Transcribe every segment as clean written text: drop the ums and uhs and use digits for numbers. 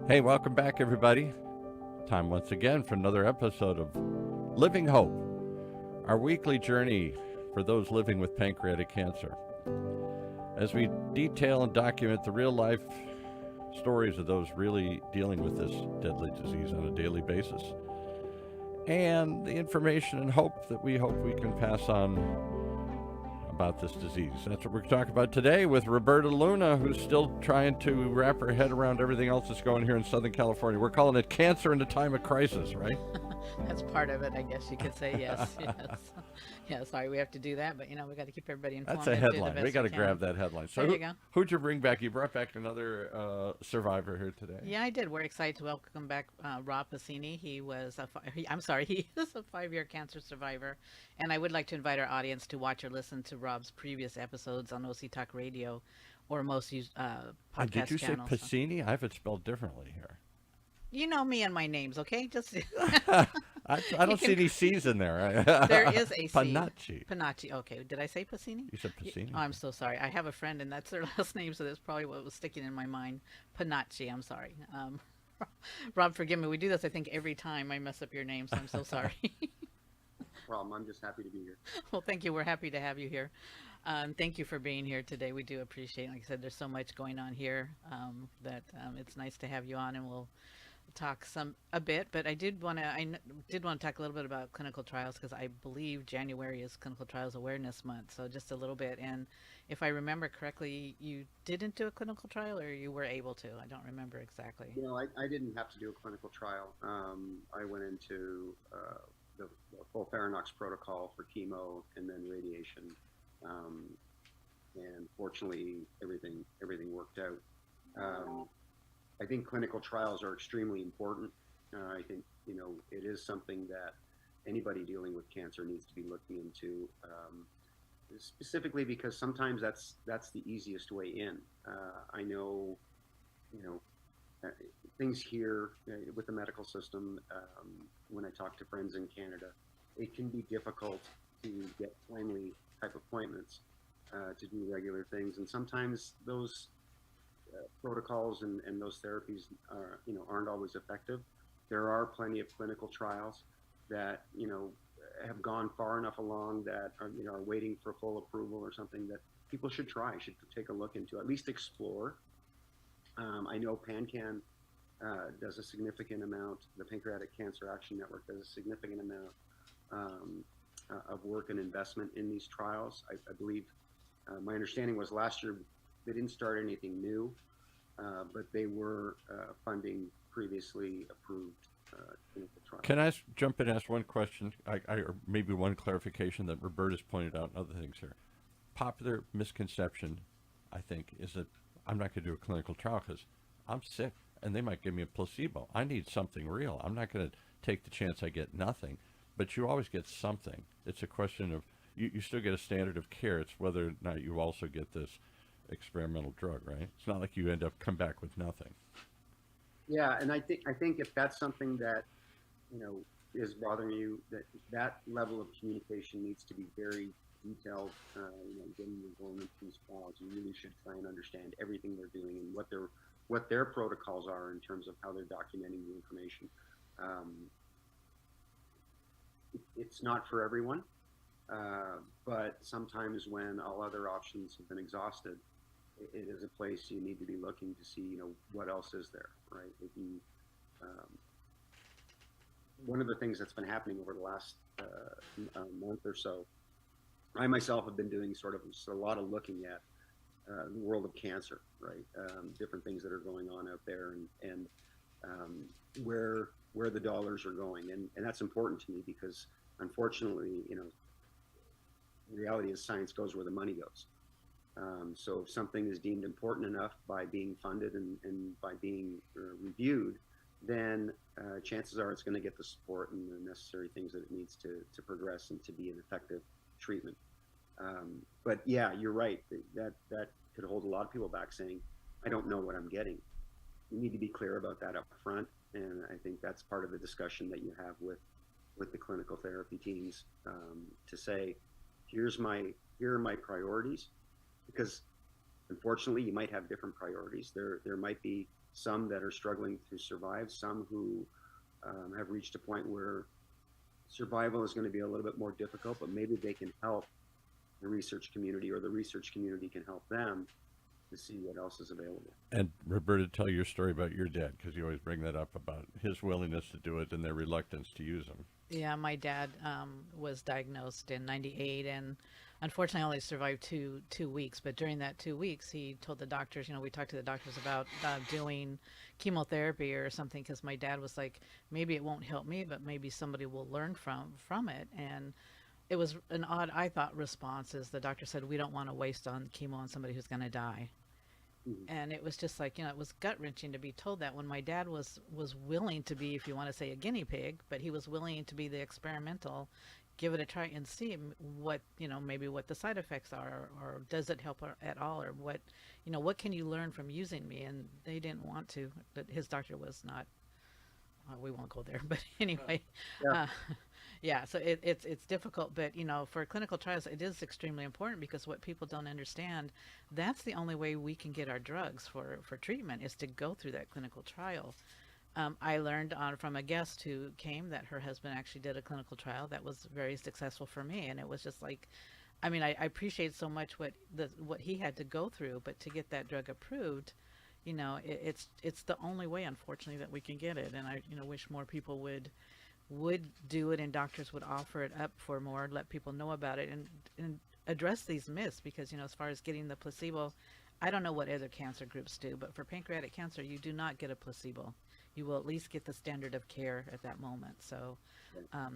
Hey, welcome back, everybody. Time once again for another episode of Living Hope, our weekly journey for those living with pancreatic cancer. As we detail and document the real life stories of those really dealing with this deadly disease on a daily basis, and the information and hope that we hope we can pass on about this disease. That's what we're talking about today with Roberta Luna, who's still trying to wrap her head around everything else that's going here in Southern California. We're calling it cancer in a time of crisis, right? That's part of it, I guess you could say. Yes, yes. Yeah, sorry we have to do that, but we got to keep everybody informed. That's a And do the headline. We best got to can. grab that headline. So There you go. who'd you bring back? You brought back another survivor here today. Yeah, I did. We're excited to welcome back Rob Pacini. He was I'm sorry, he is a 5-year cancer survivor, and I would like to invite our audience to watch or listen to Rob's previous episodes on OC Talk Radio or most podcast Did you say channels. Pacini? I have it spelled differently here. You know me and my names, okay? Just I don't see any C's in there. there is a C. Panacci. Panacci. Okay, did I say Pacini? You said Pacini. Oh, I'm so sorry. I have a friend, and that's their last name, so that's probably what was sticking in my mind. Panacci. I'm sorry. Rob, forgive me. We do this, I think, every time I mess up your name, so I'm so sorry. Problem. I'm just happy to be here. Well, thank you. We're happy to have you here. Thank you for being here today. We do appreciate it. Like I said, there's so much going on here that it's nice to have you on, and we'll talk a bit, but I did want to talk a little bit about clinical trials because I believe January is Clinical Trials Awareness Month. So just a little bit, and if I remember correctly, you didn't do a clinical trial, or you were able to. I don't remember exactly. I didn't have to do a clinical trial. I went into the full Farinox protocol for chemo and then radiation, and fortunately everything worked out. I think clinical trials are extremely important. I think, it is something that anybody dealing with cancer needs to be looking into, specifically because sometimes that's the easiest way in. I know, things here with the medical system, when I talk to friends in Canada, it can be difficult to get timely type appointments to do regular things. And sometimes those protocols and those therapies aren't always effective. There are plenty of clinical trials that have gone far enough along that are waiting for full approval or something that people should take a look into, at least explore. I know PanCan does a significant amount. The Pancreatic Cancer Action Network does a significant amount of work and investment in these trials. I believe my understanding was last year they didn't start anything new, but they were funding previously approved clinical trials. Can I jump in and ask one question, or maybe one clarification that Roberta's pointed out and other things here? Popular misconception, I think, is that I'm not going to do a clinical trial because I'm sick and they might give me a placebo. I need something real. I'm not going to take the chance I get nothing, but you always get something. It's a question of, you still get a standard of care. It's whether or not you also get this experimental drug, right? It's not like you come back with nothing. Yeah, and I think if that's something that is bothering you, that level of communication needs to be very detailed. Getting you going into these trials, you really should try and understand everything they're doing and what their protocols are in terms of how they're documenting the information. It's not for everyone, but sometimes when all other options have been exhausted, it is a place you need to be looking to see, what else is there, right? One of the things that's been happening over the last month or so, I myself have been doing sort of just a lot of looking at the world of cancer, right? Different things that are going on out there, and where the dollars are going, and that's important to me because unfortunately, the reality is science goes where the money goes. So if something is deemed important enough by being funded and by being reviewed, then chances are it's going to get the support and the necessary things that it needs to progress and to be an effective treatment. But yeah, you're right. That could hold a lot of people back saying, I don't know what I'm getting. You need to be clear about that up front. And I think that's part of the discussion that you have with the clinical therapy teams, to say, here are my priorities, because Unfortunately, you might have different priorities. There might be some that are struggling to survive, some who have reached a point where survival is going to be a little bit more difficult, but maybe they can help the research community, or the research community can help them to see what else is available. And Roberta, tell your story about your dad, because you always bring that up about his willingness to do it and their reluctance to use them. Yeah, my dad was diagnosed in '98, and unfortunately only survived two weeks. But during that 2 weeks, he told the doctors, we talked to the doctors about doing chemotherapy or something, because my dad was like, maybe it won't help me, but maybe somebody will learn from it. And it was an odd, I thought, response. Is the doctor said, we don't want to waste on chemo on somebody who's going to die. Mhm. And it was just like, it was gut wrenching to be told that, when my dad was willing to be, if you want to say, a guinea pig, but he was willing to be the experimental, give it a try and see what, maybe what the side effects are, or does it help at all, or what can you learn from using me? And they didn't want to. But his doctor was not. We won't go there, but anyway, Yeah. uh, yeah. So it's difficult, but for clinical trials, it is extremely important, because what people don't understand, that's the only way we can get our drugs for treatment, is to go through that clinical trial. I learned from a guest who came that her husband actually did a clinical trial that was very successful for me, and it was just like, I mean, I appreciate so much what he had to go through, but to get that drug approved, it's the only way, unfortunately, that we can get it. And I wish more people would do it, and doctors would offer it up for more, let people know about it, and address these myths, because as far as getting the placebo, I don't know what other cancer groups do, but for pancreatic cancer, you do not get a placebo. You will at least get the standard of care at that moment. So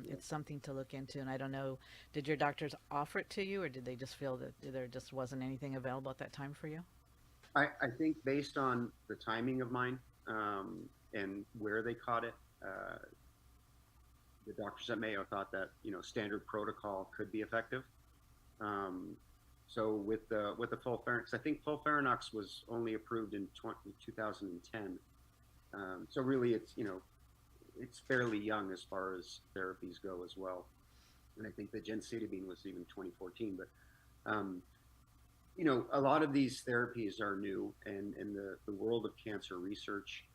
it's something to look into. And I don't know, did your doctors offer it to you, or did they just feel that there just wasn't anything available at that time for you? I think based on the timing of mine, and where they caught it, uh, the doctors at Mayo thought that standard protocol could be effective. Um, so with the Fulferinox, I think Fulferinox was only approved in 2010. So really, it's fairly young as far as therapies go as well. And I think the gemcitabine was even 2014. But a lot of these therapies are new, and in the world of cancer research,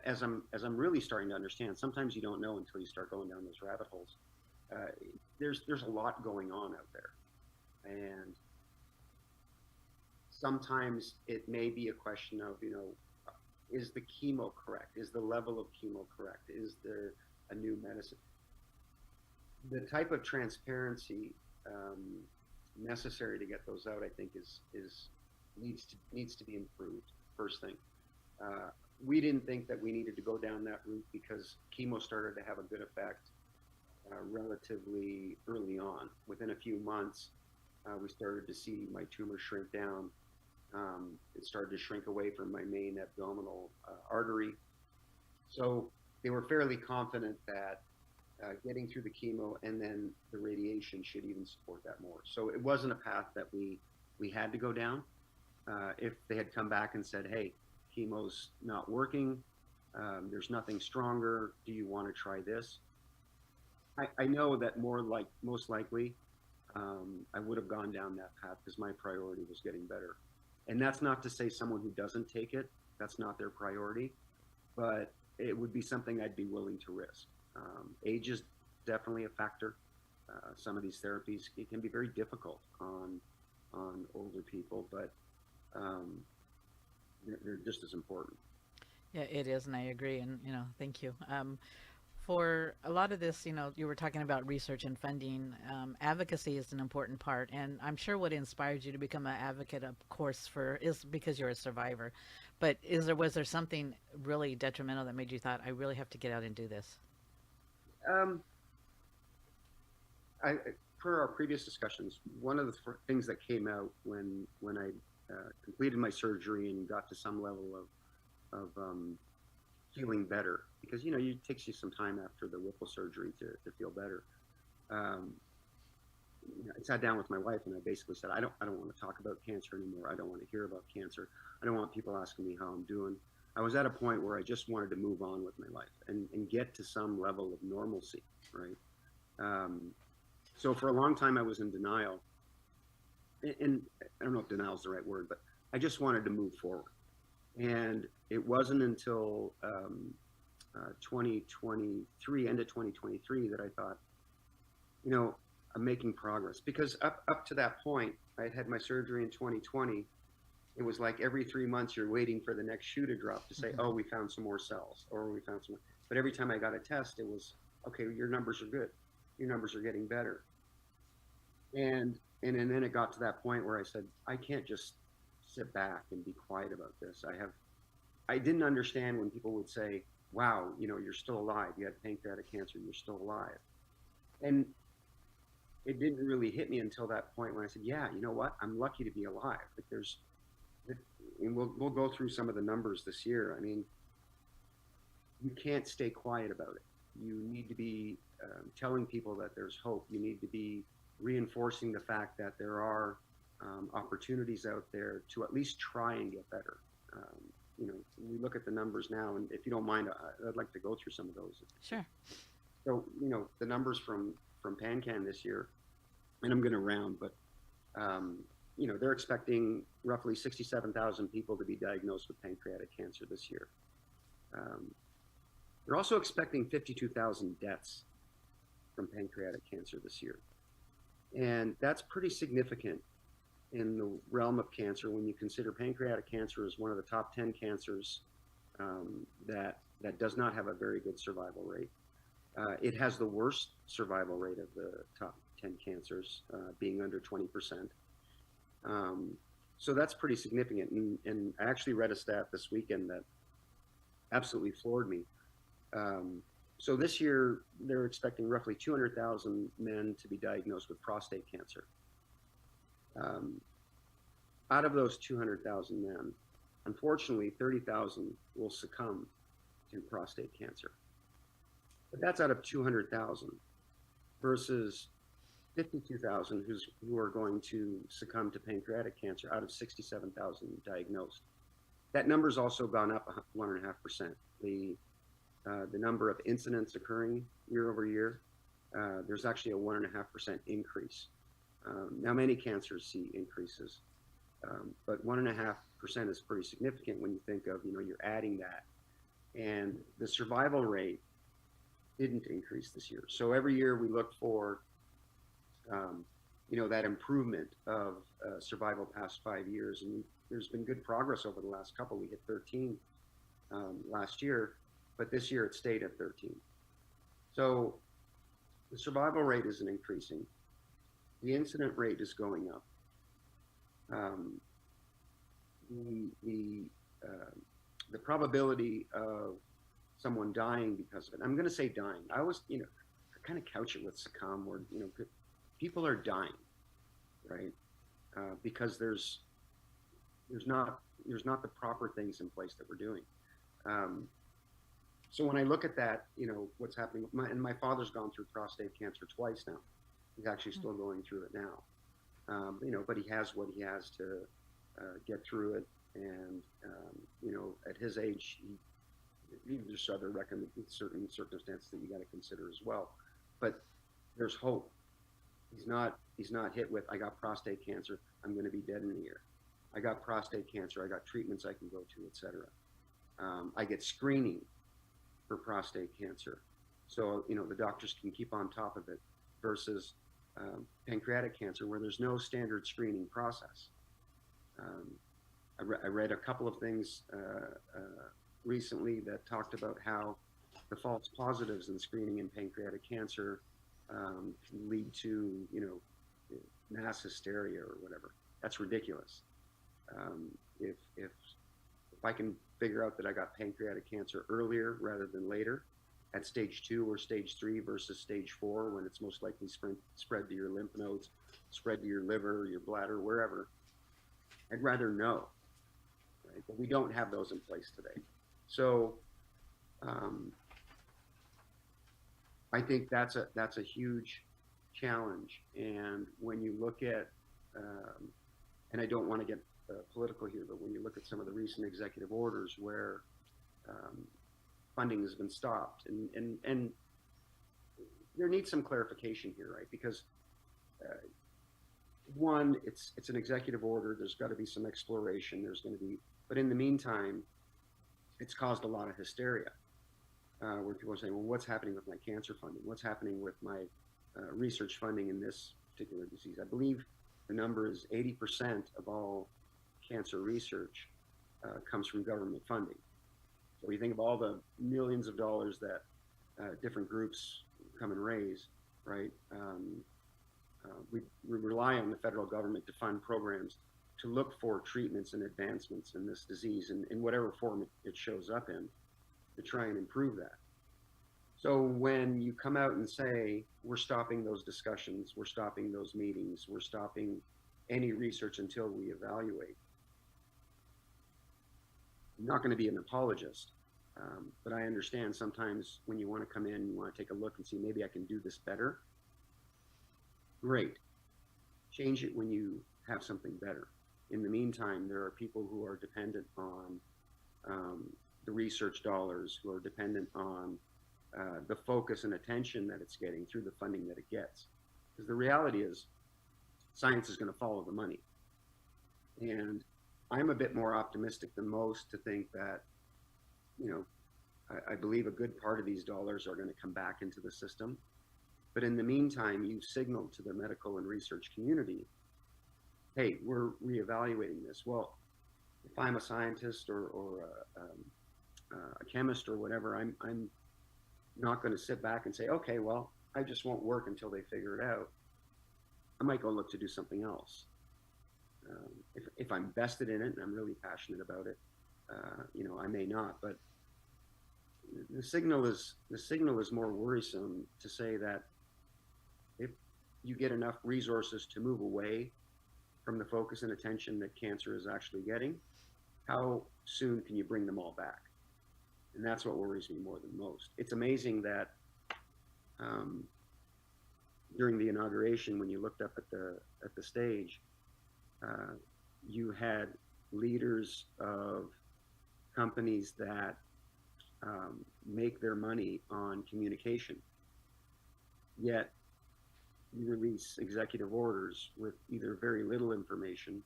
as I'm really starting to understand, sometimes you don't know until you start going down those rabbit holes. Uh, there's a lot going on out there, and sometimes it may be a question of, is the chemo correct? Is the level of chemo correct? Is there a new medicine? The type of transparency necessary to get those out, I think, is needs to be improved. First thing, we didn't think that we needed to go down that route, because chemo started to have a good effect relatively early on. Within a few months, we started to see my tumor shrink down. It started to shrink away from my main abdominal artery. So they were fairly confident that getting through the chemo and then the radiation should even support that more. So it wasn't a path that we had to go down. If they had come back and said, "Hey, chemo's not working. There's nothing stronger. Do you want to try this?" I know that most likely, I would have gone down that path, because my priority was getting better. And that's not to say someone who doesn't take it, that's not their priority, but it would be something I'd be willing to risk. Age is definitely a factor. Some of these therapies, it can be very difficult on older people, but they're just as important. Yeah, it is, and I agree. And thank you. For a lot of this, you were talking about research and funding. Advocacy is an important part, and I'm sure what inspired you to become an advocate, of course, is because you're a survivor. But was there something really detrimental that made you thought, I really have to get out and do this? Um, I, per our previous discussions, one of the things that came out when I completed my surgery and got to some level of feeling better, because it takes you some time after the Whipple surgery to feel better. Um, I sat down with my wife and I basically said, I don't want to talk about cancer anymore. I don't want to hear about cancer. I don't want people asking me how I'm doing. I was at a point where I just wanted to move on with my life and get to some level of normalcy, right? So for a long time I was in denial, and I don't know if denial is the right word, but I just wanted to move forward. And it wasn't until 2023, end of 2023, that I thought, you know, I'm making progress. Because up to that point, I had my surgery in 2020. It was like every 3 months you're waiting for the next shoe to drop to say, Mhm. oh, we found some more cells, or we found some more. But every time I got a test, it was, okay, your numbers are good. Your numbers are getting better. And then it got to that point where I said, I can't just sit back and be quiet about this. I didn't understand when people would say, wow, you know, you're still alive. You had pancreatic cancer, you're still alive. And it didn't really hit me until that point when I said, yeah, you know what? I'm lucky to be alive. Like and we'll go through some of the numbers this year. I mean, you can't stay quiet about it. You need to be telling people that there's hope. You need to be reinforcing the fact that there are opportunities out there to at least try and get better. You know, we look at the numbers now, and if you don't mind, I'd like to go through some of those. Sure. So, you know, the numbers from PanCan this year, and I'm going to round, but you know, they're expecting roughly 67,000 people to be diagnosed with pancreatic cancer this year. They're also expecting 52,000 deaths from pancreatic cancer this year. And that's pretty significant in the realm of cancer when you consider pancreatic cancer is one of the top 10 cancers that does not have a very good survival rate. It has the worst survival rate of the top 10 cancers, being under 20%. So that's pretty significant. And I actually read a stat this weekend that absolutely floored me. So this year, they're expecting roughly 200,000 men to be diagnosed with prostate cancer. Out of those 200,000 men, unfortunately, 30,000 will succumb to prostate cancer. But that's out of 200,000 versus 52,000 who are going to succumb to pancreatic cancer out of 67,000 diagnosed. That number's also gone up 1.5%. The number of incidents occurring year over year, there's actually a 1.5% increase. Now, many cancers see increases, but 1.5% is pretty significant when you think of, you know, you're adding that. And the survival rate didn't increase this year. So every year we look for, you know, that improvement of survival past 5 years. And there's been good progress over the last couple. We hit 13 last year, but this year it stayed at 13. So the survival rate isn't increasing. The incident rate is going up. The probability of someone dying because of it, I'm going to say dying. I always, you know, kind of couch it with succumb, where, you know, people are dying, right? Because there's not the proper things in place that we're doing. So when I look at that, you know, what's happening, and my father's gone through prostate cancer twice now. He's actually still going through it now. You know, but he has what he has to get through it. And, you know, at his age, there's other certain circumstances that you got to consider as well. But there's hope. He's not hit with, I got prostate cancer, I'm going to be dead in a year. I got prostate cancer, I got treatments I can go to, etc. I get screening for prostate cancer, so, you know, the doctors can keep on top of it, versus pancreatic cancer, where there's no standard screening process. I read a couple of things recently that talked about how the false positives in screening in pancreatic cancer lead to, you know, mass hysteria or whatever. That's ridiculous. If I can figure out that I got pancreatic cancer earlier rather than later, at stage 2 or stage 3 versus stage 4, when it's most likely spread to your lymph nodes, spread to your liver, your bladder, wherever, I'd rather know. Right? But we don't have those in place today. So I think that's a huge challenge. And when you look at, and I don't want to get political here, but when you look at some of the recent executive orders where funding has been stopped, and there needs some clarification here, right? Because one, it's an executive order. There's got to be some exploration. There's going to be, but in the meantime, it's caused a lot of hysteria where people are saying, well, what's happening with my cancer funding? What's happening with my research funding in this particular disease? I believe the number is 80% of all cancer research comes from government funding. So you think of all the millions of dollars that different groups come and raise, right? We rely on the federal government to fund programs to look for treatments and advancements in this disease in whatever form it shows up in to try and improve that. So when you come out and say, we're stopping those discussions, we're stopping those meetings, we're stopping any research until we evaluate, I'm not going to be an apologist, but I understand sometimes when you want to come in, you want to take a look and see, maybe I can do this better. Great. Change it when you have something better. In the meantime, there are people who are dependent on the research dollars, who are dependent on the focus and attention that it's getting through the funding that it gets. Because the reality is, science is going to follow the money. And I'm a bit more optimistic than most to think that, you know, I believe a good part of these dollars are going to come back into the system. But in the meantime, you've signaled to the medical and research community, hey, we're reevaluating this. Well, if I'm a scientist or a chemist or whatever, I'm not going to sit back and say, okay, well, I just won't work until they figure it out. I might go look to do something else. If I'm vested in it and I'm really passionate about it, you know, I may not. But the signal is more worrisome to say that if you get enough resources to move away from the focus and attention that cancer is actually getting, how soon can you bring them all back? And that's what worries me more than most. It's amazing that during the inauguration, when you looked up at the stage, you had leaders of companies that make their money on communication. Yet you release executive orders with either very little information,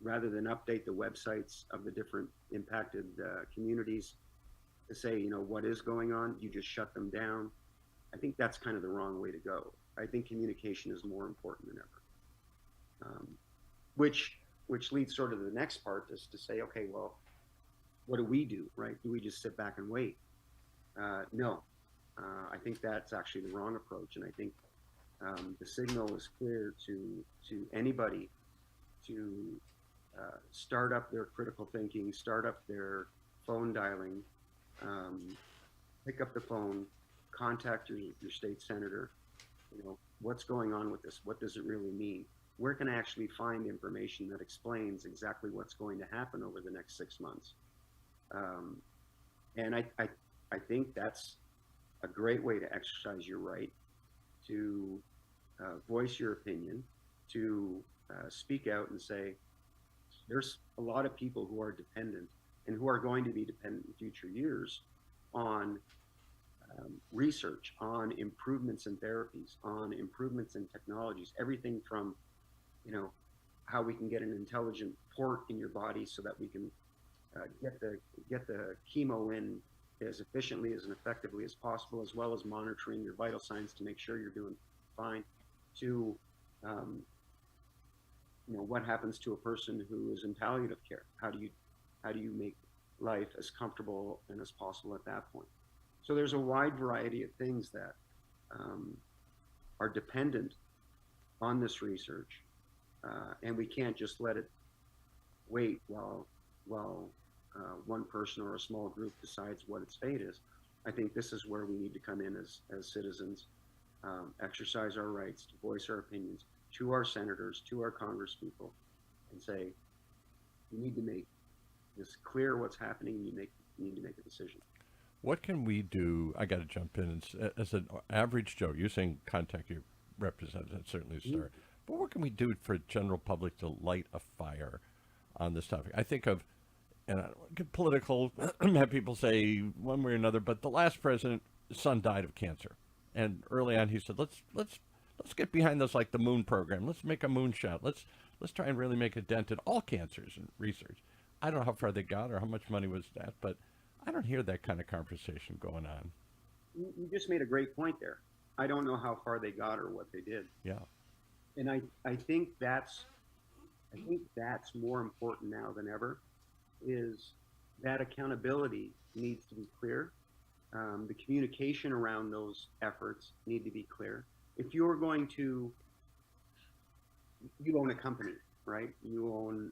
rather than update the websites of the different impacted communities to say, you know, what is going on, you just shut them down. I think that's kind of the wrong way to go. I think communication is more important than ever. Which leads sort of to the next part, is to say, okay, well, what do, right? Do we just sit back and wait? No, I think that's actually the wrong approach. And I think the signal is clear to anybody to start up their critical thinking, start up their phone dialing, pick up the phone, contact your state senator. You know, what's going on with this? What does it really mean? Where can I actually find information that explains exactly what's going to happen over the next 6 months? And I think that's a great way to exercise your right to voice your opinion, to speak out and say, there's a lot of people who are dependent and who are going to be dependent in future years on research, on improvements in therapies, on improvements in technologies, everything from, you know, how we can get an intelligent port in your body so that we can get the chemo in as efficiently as and effectively as possible, as well as monitoring your vital signs to make sure you're doing fine, to you know, what happens to a person who is in palliative care? How do you make life as comfortable and as possible at that point? So there's a wide variety of things that are dependent on this research, and we can't just let it wait while one person or a small group decides what its fate is. I think this is where we need to come in as citizens, exercise our rights to voice our opinions to our senators, to our congresspeople, and say, you need to make this clear what's happening, and you need to make a decision. What can we do? I got to jump in. As an average Joe, you're saying contact your representative, certainly a start. But what can we do for the general public to light a fire on this topic? I think of, and I don't get political, have people say one way or another, but the last president's son died of cancer. And early on he said, let's let's get behind this like the moon program. Let's make a moonshot. Let's try and really make a dent in all cancers and research. I don't know how far they got or how much money was that, but I don't hear that kind of conversation going on. You just made a great point there. I don't know how far they got or what they did. Yeah. And I think that's more important now than ever, is that accountability needs to be clear. The communication around those efforts need to be clear. If you're going to, you own a company, right? You own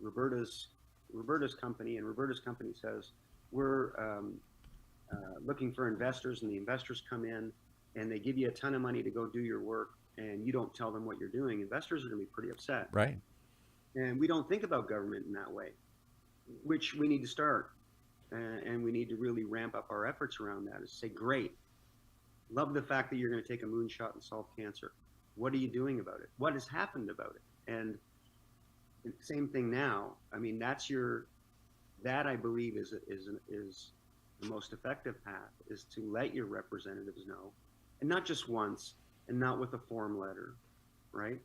Roberta's company, and Roberta's company says, we're looking for investors, and the investors come in and they give you a ton of money to go do your work, and you don't tell them what you're doing. Investors are going to be pretty upset. Right. And we don't think about government in that way, which we need to start. And we need to really ramp up our efforts around that. Is say, great, love the fact that you're going to take a moonshot and solve cancer. What are you doing about it? What has happened about it? And same thing now. I mean, that I believe is the most effective path, is to let your representatives know, and not just once, and not with a form letter, right?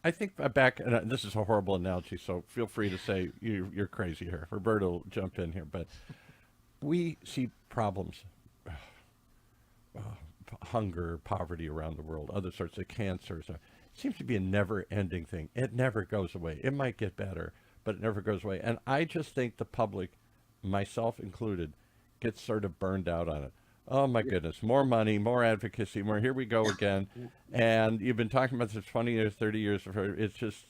I think back, and this is a horrible analogy, so feel free to say you're crazy here. Roberta will jump in here, but we see problems, hunger, poverty around the world, other sorts of cancers. It seems to be a never-ending thing. It never goes away. It might get better, but it never goes away. And I just think the public, myself included, gets sort of burned out on it. Oh my goodness, more money, more advocacy, more, here we go again. And you've been talking about this 20 years, 30 years, it's just,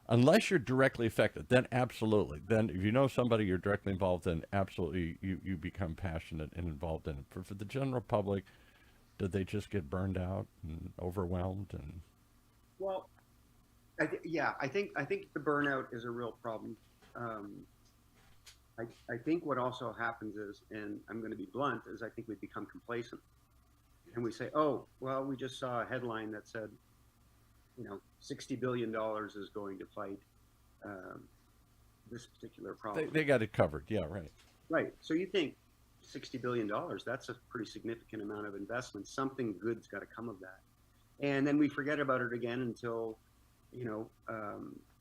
unless you're directly affected, then absolutely. Then if you know somebody you're directly involved in, absolutely you become passionate and involved in it. For the general public, did they just get burned out and overwhelmed? And Well, I think the burnout is a real problem. I think what also happens is, and I'm going to be blunt, is I think we become complacent, and we say, oh, well, we just saw a headline that said, $60 billion is going to fight this particular problem. they got it covered. Yeah, right. Right. So you think $60 billion, that's a pretty significant amount of investment. Something good's got to come of that. And then we forget about it again until,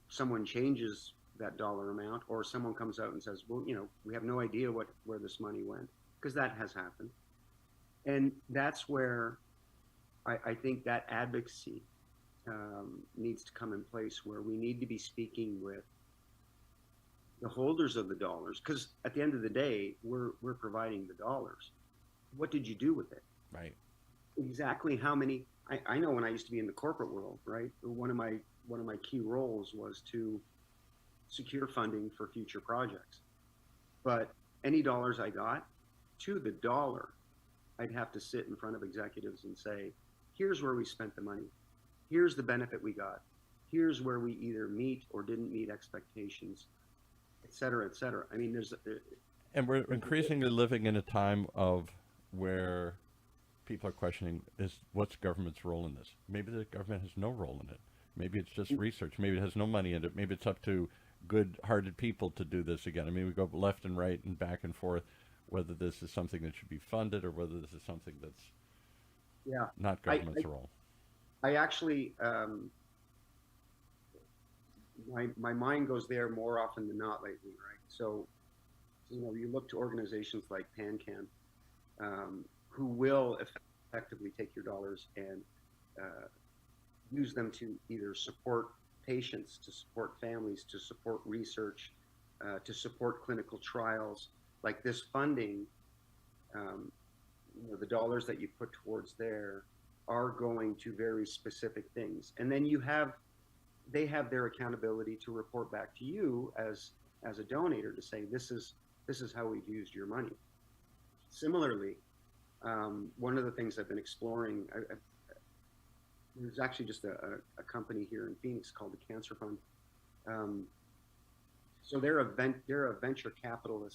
someone changes that dollar amount, or someone comes out and says, well, we have no idea where this money went, because that has happened. And that's where I think that advocacy needs to come in place, where we need to be speaking with the holders of the dollars, because at the end of the day, we're providing the dollars. What did you do with it? Right. Exactly how many? I know when I used to be in the corporate world, right? One of my key roles was to secure funding for future projects. But any dollars I got, to the dollar, I'd have to sit in front of executives and say, here's where we spent the money. Here's the benefit we got. Here's where we either meet or didn't meet expectations, et cetera, et cetera. I mean, and we're increasingly living in a time of where people are questioning, what's government's role in this? Maybe the government has no role in it. Maybe it's just research. Maybe it has no money in it. Maybe it's up to good-hearted people to do this again. I mean, we go left and right and back and forth, whether this is something that should be funded or whether this is something that's not government's role. I actually, my mind goes there more often than not lately, right? So, you look to organizations like PanCan, who will effectively take your dollars and use them to either support patients, to support families, to support research, to support clinical trials. Like this funding, the dollars that you put towards there are going to very specific things. And then they have their accountability to report back to you as a donator to say, this is how we've used your money. Similarly, one of the things I've been exploring, there's actually just a company here in Phoenix called the Cancer Fund. So they're a venture capital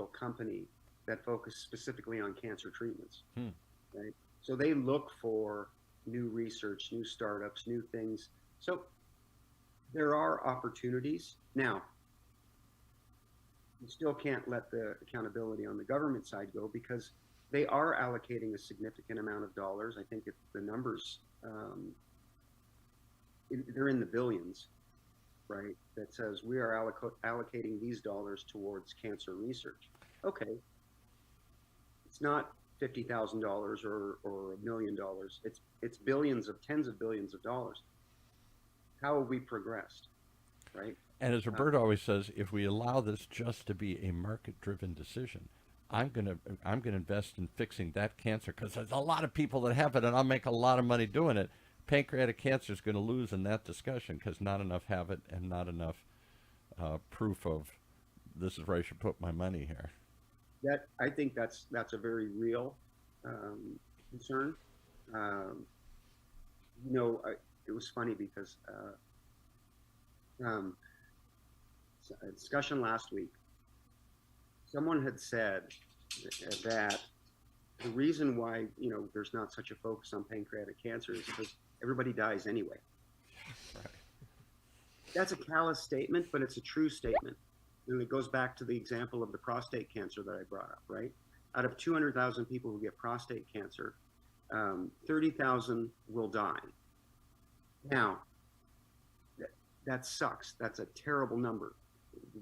company that focus specifically on cancer treatments. Right? So they look for new research, new startups, new things. So there are opportunities. Now, you still can't let the accountability on the government side go, because they are allocating a significant amount of dollars. I think the numbers, they're in the billions, right? That says we are allocating these dollars towards cancer research. Okay, it's not $50,000 or $1 million. It's billions of tens of billions of dollars. How have we progressed, right? And as Roberta always says, if we allow this just to be a market-driven decision, I'm gonna invest in fixing that cancer because there's a lot of people that have it, and I'll make a lot of money doing it. Pancreatic cancer is going to lose in that discussion because not enough have it and not enough proof of this is where I should put my money here. That I think that's a very real concern. You know, it was funny because a discussion last week, someone had said that the reason why, you know, there's not such a focus on pancreatic cancer is because everybody dies anyway. Right. That's a callous statement, but it's a true statement. And it goes back to the example of the prostate cancer that I brought up, right? Out of 200,000 people who get prostate cancer, 30,000 will die. Now, that sucks. That's a terrible number.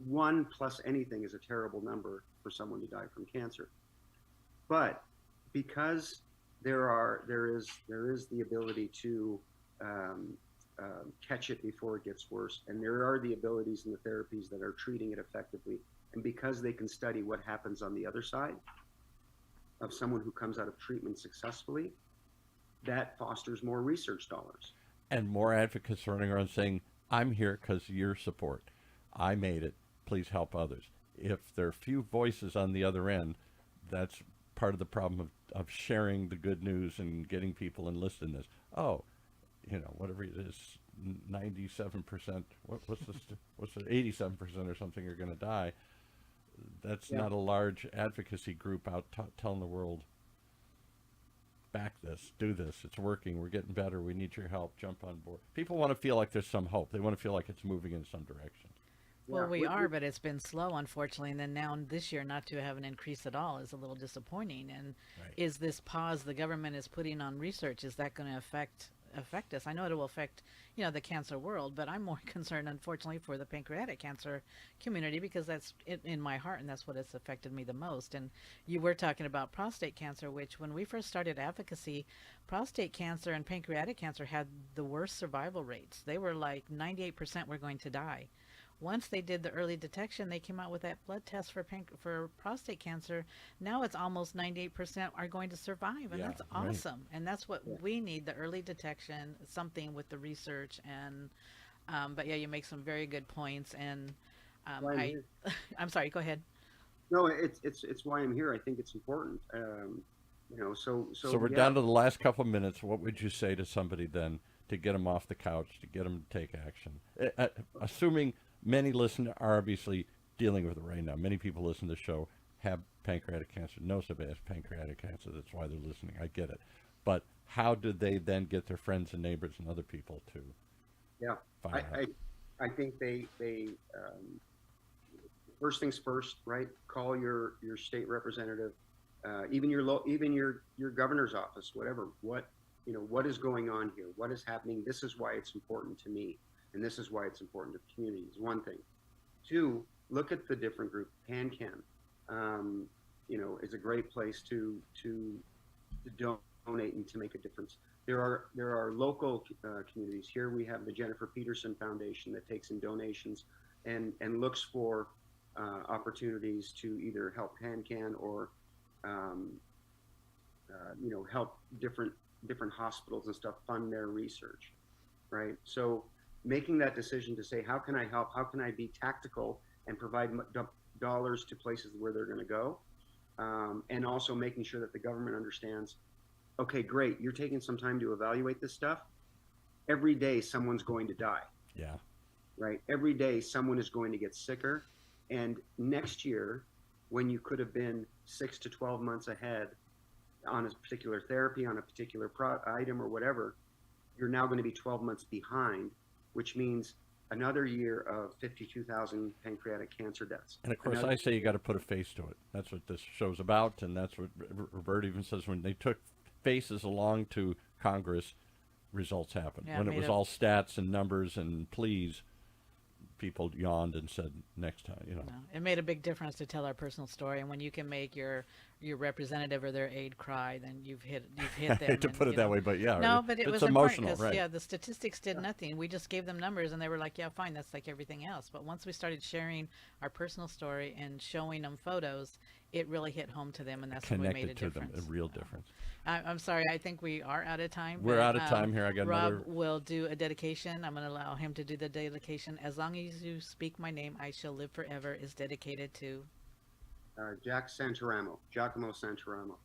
1 plus anything is a terrible number for someone to die from cancer. But because there is the ability to catch it before it gets worse, and there are the abilities and the therapies that are treating it effectively, and because they can study what happens on the other side of someone who comes out of treatment successfully, that fosters more research dollars. And more advocates running around saying, I'm here because of your support. I made it. Please help others. If there are few voices on the other end, that's part of the problem of sharing the good news and getting people enlisted in this. Oh, you know, whatever it is, 97%, what's the 87% or something are going to die. That's not a large advocacy group out telling the world, back this, do this, it's working, we're getting better, we need your help, jump on board. People want to feel like there's some hope. They want to feel like it's moving in some direction. Well, we are, but it's been slow, unfortunately. And then now this year, not to have an increase at all is a little disappointing. And is this pause the government is putting on research, is that going to affect us? I know it will affect, you know, the cancer world, but I'm more concerned, unfortunately, for the pancreatic cancer community because that's in my heart, and that's what has affected me the most. And you were talking about prostate cancer, which when we first started advocacy, prostate cancer and pancreatic cancer had the worst survival rates. They were like 98% were going to die. Once they did the early detection, they came out with that blood test for prostate cancer. Now it's almost 98% are going to survive, and that's awesome. And that's what we need, the early detection, something with the research. And but yeah, you make some very good points. And I'm sorry, go ahead. No, it's why I'm here. I think it's important. You know, so we're down to the last couple of minutes. What would you say to somebody then to get them off the couch, to get them to take action? Assuming many listeners are obviously dealing with it right now. Many people listen to the show have pancreatic cancer, know somebody has pancreatic cancer. That's why they're listening. I get it. But how do they then get their friends and neighbors and other people to find out? I think they first things first, right? Call your state representative, even your governor's office, whatever. What is going on here? What is happening? This is why it's important to me. And this is why it's important to communities. One thing. Two, look at the different groups. PanCan, is a great place to donate and to make a difference. There are local communities. Here we have the Jennifer Peterson Foundation that takes in donations and looks for opportunities to either help PanCan or help different hospitals and stuff fund their research, right? So making that decision to say, how can I help? How can I be tactical and provide dollars to places where they're going to go? And also making sure that the government understands, okay, great, you're taking some time to evaluate this stuff. Every day someone's going to die. Yeah. Right? Every day someone is going to get sicker. And next year, when you could have been 6 to 12 months ahead on a particular therapy, on a particular item or whatever, you're now going to be 12 months behind, which means another year of 52,000 pancreatic cancer deaths. And of course, I say you got to put a face to it. That's what this show's about, and that's what Roberta even says. When they took faces along to Congress, results happened. Yeah, when it was all stats and numbers and pleas, people yawned and said, "Next time," you know. No, it made a big difference to tell our personal story, and when you can make your representative or their aide cry, then you've hit them. I hate to put it that way, but yeah, no, but it it's was emotional, important 'cause, right? yeah, the statistics did nothing. We just gave them numbers, and they were like, "Yeah, fine, that's like everything else." But once we started sharing our personal story and showing them photos, it really hit home to them, and that's when we made a Connected to them, difference. a real difference. I'm sorry, I think we are out of time. We're but, out of time here. I got Rob another. will do a dedication. I'm going to allow him to do the dedication. As long as you speak my name, I shall live forever is dedicated to Giacomo Santaramo.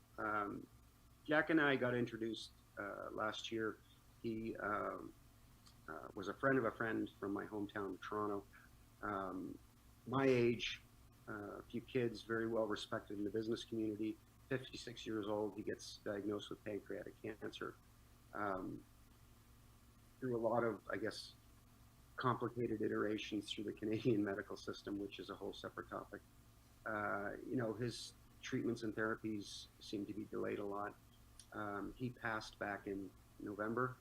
Jack and I got introduced last year. He was a friend of a friend from my hometown of Toronto. My age, a few kids, very well respected in the business community. 56 years old, he gets diagnosed with pancreatic cancer. Through a lot of, I guess, complicated iterations through the Canadian medical system, which is a whole separate topic. His treatments and therapies seem to be delayed a lot. He passed back in November.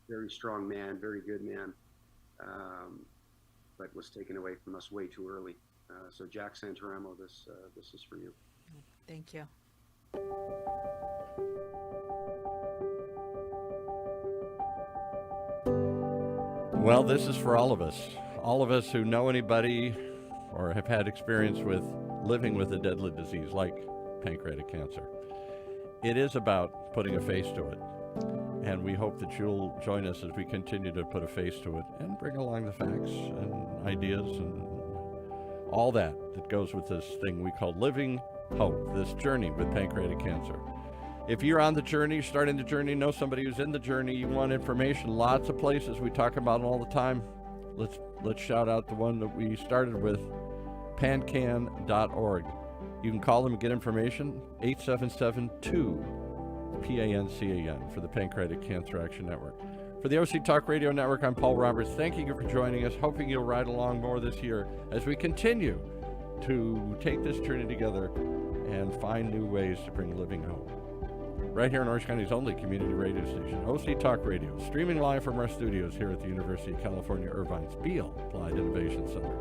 Very strong man, very good man, but was taken away from us way too early. So Jack Santaramo, this is for you. Thank you. Well, this is for all of us who know anybody or have had experience with living with a deadly disease like pancreatic cancer. It is about putting a face to it, and we hope that you'll join us as we continue to put a face to it and bring along the facts and ideas and all that goes with this thing we call living hope, this journey with pancreatic cancer. If you're on the journey, starting the journey, know somebody who's in the journey, you want information, lots of places we talk about it all the time. Let's shout out the one that we started with, pancan.org. You can call them and get information, 877-2-PANCAN for the Pancreatic Cancer Action Network. For the OC Talk Radio Network, I'm Paul Roberts. Thanking you for joining us, hoping you'll ride along more this year as we continue to take this journey together and find new ways to bring living hope. Right here in Orange County's only community radio station, OC Talk Radio, streaming live from our studios here at the University of California, Irvine's Beale Applied Innovation Center.